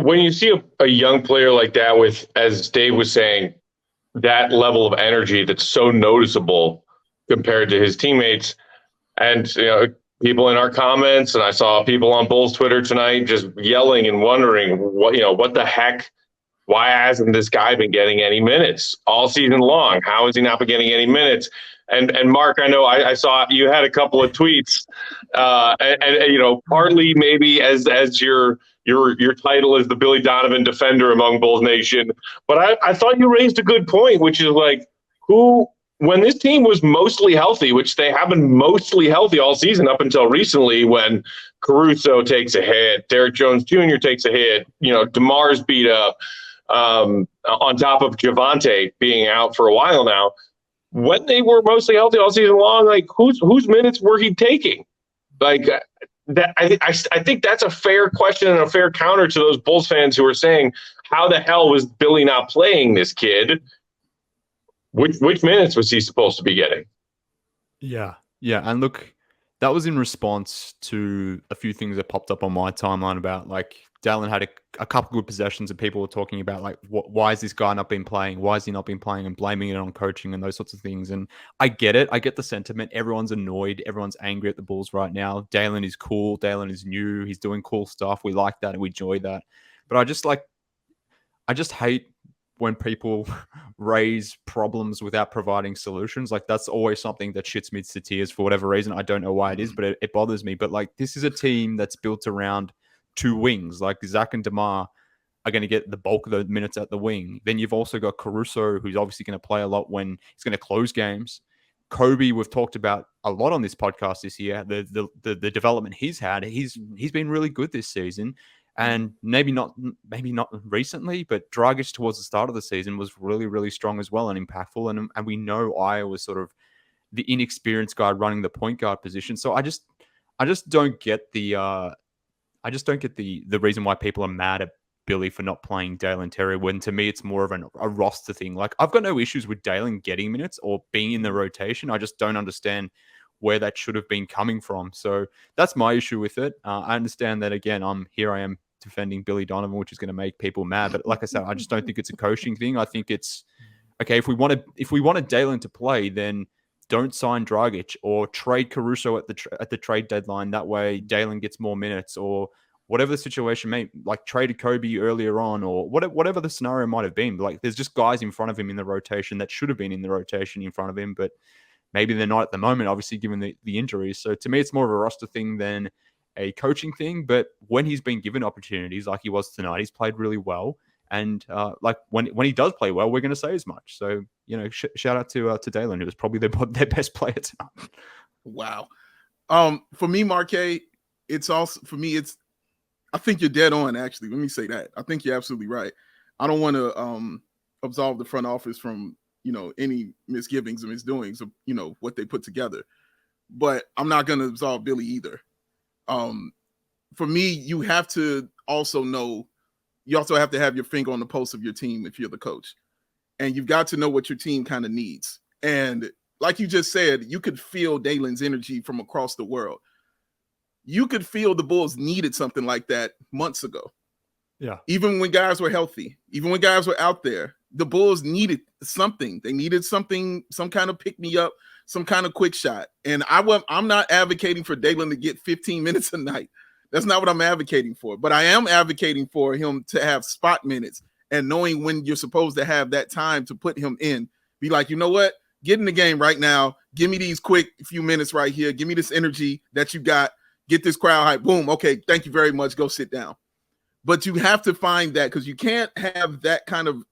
when you see a young player like that with, as Dave was saying, that level of energy that's so noticeable compared to his teammates, and people in our comments, and I saw people on Bulls Twitter tonight just yelling and wondering what the heck. Why hasn't this guy been getting any minutes all season long? How has he not been getting any minutes? And Mark, I know I saw you had a couple of tweets, and partly maybe as your title is the Billy Donovan defender among Bulls Nation, but I thought you raised a good point, which is like when this team was mostly healthy, which they have been mostly healthy all season up until recently, when Caruso takes a hit, Derrick Jones Jr. takes a hit, DeMar's beat up. On top of Javonte being out for a while now, when they were mostly healthy all season long, like whose minutes were he taking? Like that, I think that's a fair question and a fair counter to those Bulls fans who are saying, how the hell was Billy not playing this kid? Which minutes was he supposed to be getting? Yeah. And look, that was in response to a few things that popped up on my timeline about, like, Dalen had a couple good possessions and people were talking about, like, why is this guy not been playing? Why has he not been playing? And blaming it on coaching and those sorts of things. And I get it. I get the sentiment. Everyone's annoyed. Everyone's angry at the Bulls right now. Dalen is cool. Dalen is new. He's doing cool stuff. We like that and we enjoy that. But I just hate when people raise problems without providing solutions. Like, that's always something that shits me to tears for whatever reason. I don't know why it is, but it bothers me. But, like, this is a team that's built around two wings. Like, Zach and DeMar are going to get the bulk of the minutes at the wing. Then you've also got Caruso, who's obviously going to play a lot when he's going to close games. Kobe, we've talked about a lot on this podcast this year. The development he's had, he's been really good this season. And maybe not recently, but Dragic towards the start of the season was really, really strong as well and impactful. And we know Aya was sort of the inexperienced guy running the point guard position. So I just don't get the reason why people are mad at Billy for not playing Dalen Terry, when to me it's more of a roster thing. Like, I've got no issues with Dalen getting minutes or being in the rotation. I just don't understand where that should have been coming from. So that's my issue with it. I understand that, again, I am defending Billy Donovan, which is going to make people mad. But like I said, I just don't think it's a coaching thing. I think it's okay. If we wanted Dalen to play, then don't sign Dragic or trade Caruso at the trade deadline. That way Dalen gets more minutes, or whatever the situation may, like, traded Kobe earlier on, or whatever the scenario might have been. Like, there's just guys in front of him in the rotation that should have been in the rotation in front of him, but maybe they're not at the moment, obviously, given the injuries. So to me, it's more of a roster thing than a coaching thing. But when he's been given opportunities like he was tonight, he's played really well. And like when he does play well, we're going to say as much. So, shout out to Dalen, who was probably their best player tonight. Wow. For me, Marquet, I think you're dead on, actually. Let me say that. I think you're absolutely right. I don't want to absolve the front office from, any misgivings and misdoings of, what they put together. But I'm not going to absolve Billy either. For me, you have to also know, you also have to have your finger on the pulse of your team if you're the coach. And you've got to know what your team kind of needs. And like you just said, you could feel Dalen's energy from across the world. You could feel the Bulls needed something like that months ago. Yeah. Even when guys were healthy, even when guys were out there, the Bulls needed something. They needed something, some kind of pick-me-up, some kind of quick shot. And I'm not advocating for Dalen to get 15 minutes a night. That's not what I'm advocating for. But I am advocating for him to have spot minutes and knowing when you're supposed to have that time to put him in. Be like, you know what? Get in the game right now. Give me these quick few minutes right here. Give me this energy that you got. Get this crowd hype. Boom. Okay. Thank you very much. Go sit down. But you have to find that, because you can't have that kind of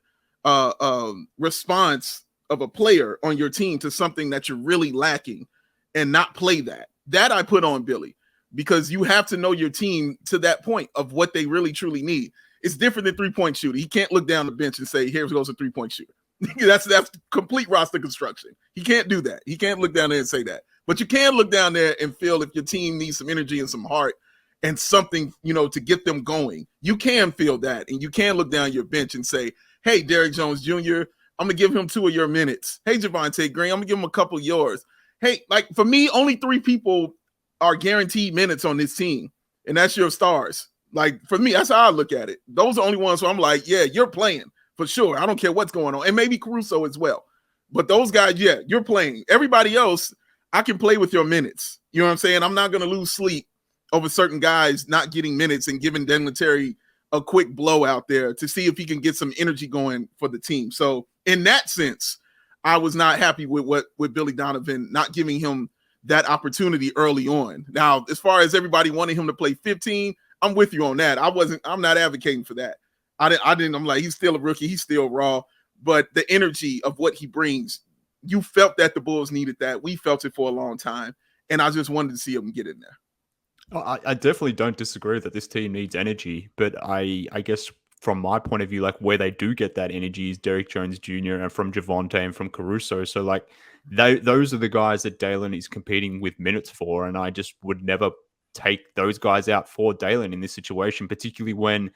response of a player on your team to something that you're really lacking and not play that. That I put on Billy, because you have to know your team to that point of what they really truly need. It's different than three-point shooter. He can't look down the bench and say, here goes a three-point shooter. That's complete roster construction. He can't do that. He can't look down there and say that. But you can look down there and feel if your team needs some energy and some heart and something, to get them going. You can feel that, and you can look down your bench and say, hey, Derrick Jones Jr., I'm going to give him 2 of your minutes. Hey, Javonte Green, I'm going to give him a couple of yours. Hey, like, for me, only 3 people are guaranteed minutes on this team, and that's your stars. Like, for me, that's how I look at it. Those are the only ones where I'm like, yeah, you're playing for sure. I don't care what's going on. And maybe Caruso as well. But those guys, yeah, you're playing. Everybody else, I can play with your minutes. You know what I'm saying? I'm not going to lose sleep over certain guys not getting minutes and giving Dalen Terry a quick blow out there to see if he can get some energy going for the team. So in that sense, I was not happy with Billy Donovan not giving him that opportunity early on. Now, as far as everybody wanting him to play 15, I'm with you on that. I'm not advocating for that. I'm like, he's still a rookie. He's still raw. But the energy of what he brings, you felt that the Bulls needed that. We felt it for a long time. And I just wanted to see him get in there. I definitely don't disagree that this team needs energy, but I guess from my point of view, like where they do get that energy is Derrick Jones Jr. and from Javonte and from Caruso. So like those are the guys that Dalen is competing with minutes for, and I just would never take those guys out for Dalen in this situation, particularly when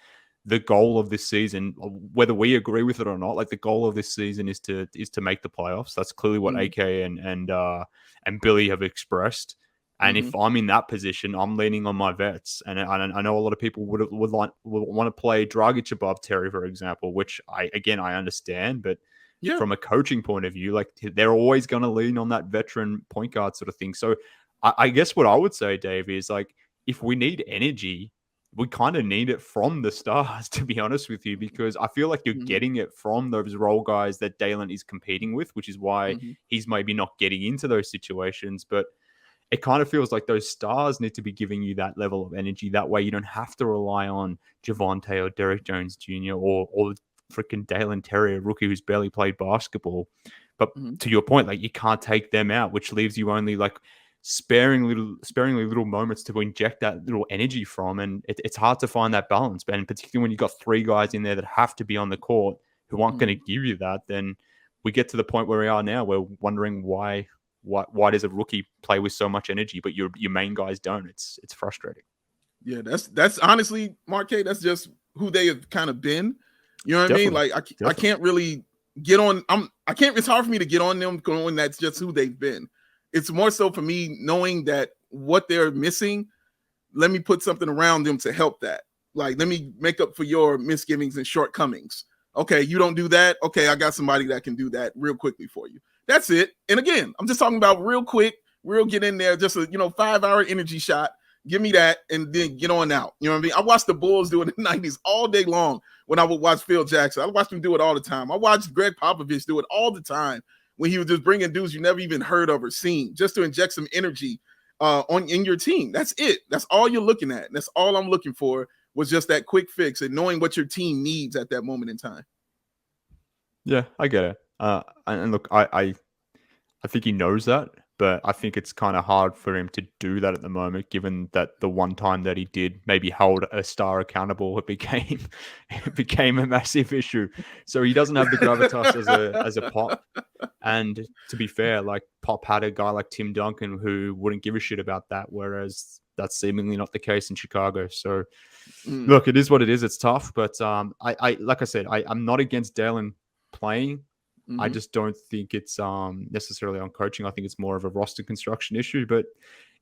the goal of this season, whether we agree with it or not, like the goal of this season is to make the playoffs. That's clearly what AK and Billy have expressed. And if I'm in that position, I'm leaning on my vets. And I know a lot of people would want to play Dragic above Terry, for example, which I understand. But from a coaching point of view, like they're always going to lean on that veteran point guard sort of thing. So I guess what I would say, Dave, is like if we need energy, we kind of need it from the stars, to be honest with you, because I feel like you're getting it from those role guys that Dalen is competing with, which is why he's maybe not getting into those situations. But it kind of feels like those stars need to be giving you that level of energy. That way you don't have to rely on Javonte or Derrick Jones Jr. or freaking Dalen Terry, a rookie who's barely played basketball. But to your point, like you can't take them out, which leaves you only like sparingly little moments to inject that little energy from. And it's hard to find that balance. And particularly when you've got three guys in there that have to be on the court who aren't going to give you that, then we get to the point where we are now. We're wondering why does a rookie play with so much energy, but your main guys don't? It's frustrating. Yeah, that's honestly, Marquez, that's just who they have kind of been. You know what I mean? Like I can't really get on. It's hard for me to get on them going. That's just who they've been. It's more so for me knowing that what they're missing. Let me put something around them to help that. Like, let me make up for your misgivings and shortcomings. Okay, you don't do that. Okay, I got somebody that can do that real quickly for you. That's it. And again, I'm just talking about real quick, get in there, just a 5-hour energy shot. Give me that and then get on out. You know what I mean? I watched the Bulls do it in the 90s all day long when I would watch Phil Jackson. I watched him do it all the time. I watched Greg Popovich do it all the time when he was just bringing dudes you never even heard of or seen just to inject some energy in your team. That's it. That's all you're looking at. And that's all I'm looking for was just that quick fix and knowing what your team needs at that moment in time. Yeah, I get it. And look, I think he knows that, but I think it's kind of hard for him to do that at the moment, given that the one time that he did maybe hold a star accountable, it became a massive issue. So he doesn't have the gravitas as a Pop. And to be fair, like Pop had a guy like Tim Duncan who wouldn't give a shit about that, whereas that's seemingly not the case in Chicago. So look, it is what it is. It's tough, but I like I said, I'm not against Dalen playing. I just don't think it's necessarily on coaching. I think it's more of a roster construction issue. But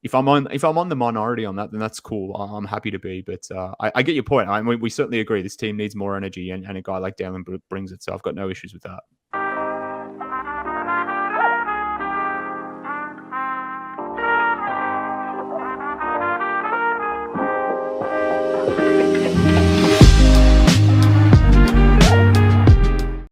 if I'm on the minority on that, then that's cool. I'm happy to be. But I get your point. I mean, we certainly agree this team needs more energy, and a guy like Dalen brings it. So I've got no issues with that.